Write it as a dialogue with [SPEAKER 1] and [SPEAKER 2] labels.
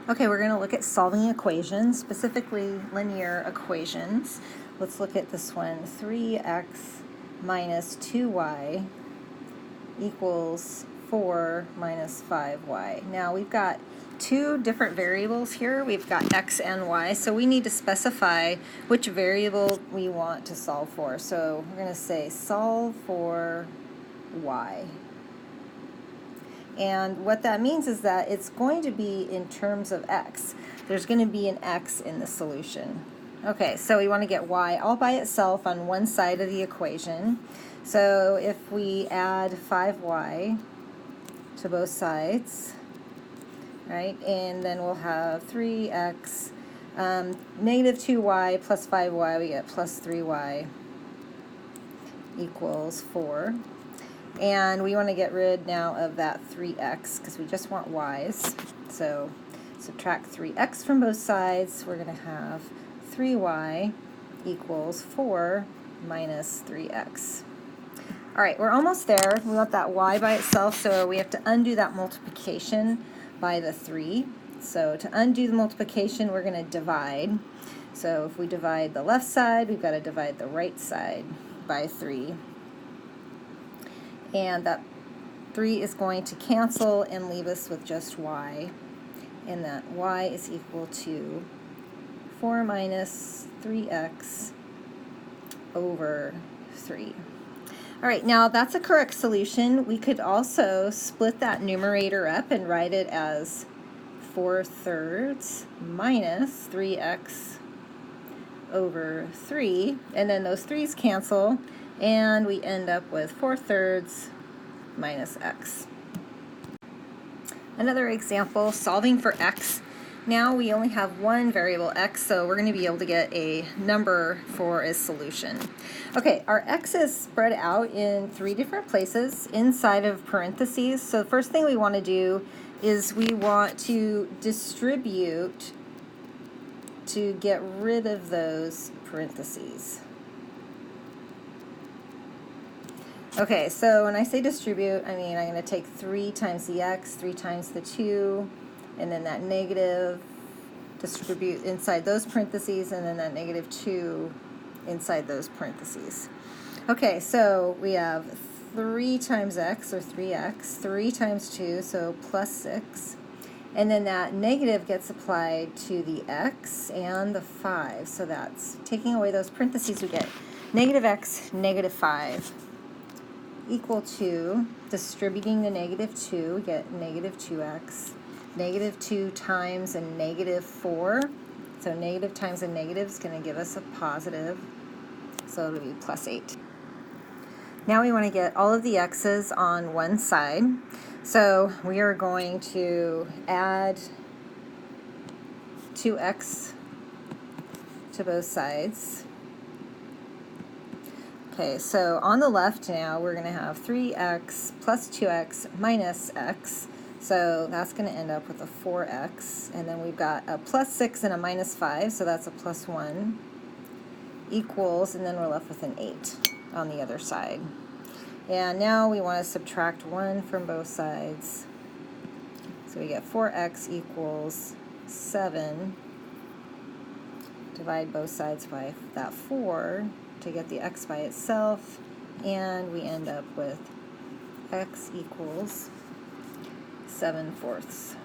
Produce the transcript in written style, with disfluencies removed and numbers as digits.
[SPEAKER 1] Okay, we're going to look at solving equations, specifically linear equations. Let's look at this one. 3x minus 2y equals 4 minus 5y. Now we've got two different variables here. We've got x and y, so we need to specify which variable we want to solve for. So we're going to say solve for y. And what that means is that it's going to be in terms of x. There's going to be an x in the solution. Okay, so we want to get y all by itself on one side of the equation. So if we add 5y to both sides, right, and then we'll have 3x, negative 2y plus 5y, we get plus 3y equals 4. And we want to get rid now of that 3x because we just want y's. So subtract 3x from both sides. We're going to have 3y equals 4 minus 3x. All right, we're almost there. We want that y by itself, so we have to undo that multiplication by the 3. So to undo the multiplication, we're going to divide. So if we divide the left side, we've got to divide the right side by 3. And that 3 is going to cancel and leave us with just y. And that y is equal to 4 minus 3x over 3. All right, now that's a correct solution. We could also split that numerator up and write it as 4/3 minus 3x over 3. And then those 3's cancel, and we end up with 4/3 minus x. Another example, solving for x. Now we only have one variable x, so we're going to be able to get a number for a solution. Okay, our x is spread out in 3 different places inside of parentheses. So the first thing we want to do is we want to distribute to get rid of those parentheses. Okay, so when I say distribute, I mean I'm going to take 3 times the x, 3 times the 2, and then that negative, distribute inside those parentheses, and then that negative 2 inside those parentheses. Okay, so we have 3 times x, or 3x, 3 times 2, so plus 6. And then that negative gets applied to the x and the 5. So that's taking away those parentheses, we get negative x, negative 5. Equal to, distributing the negative 2, we get negative 2x. Negative 2 times a negative 4. So negative times a negative is going to give us a positive. So it'll be plus 8. Now we want to get all of the x's on one side. So we are going to add 2x to both sides. Okay, so on the left now we're going to have 3x plus 2x minus x. So that's going to end up with a 4x. And then we've got a plus 6 and a minus 5, so that's a plus 1. Equals, and then we're left with an 8 on the other side. And now we want to subtract 1 from both sides. So we get 4x equals 7. Divide both sides by that 4 to get the x by itself, and we end up with x equals 7/4.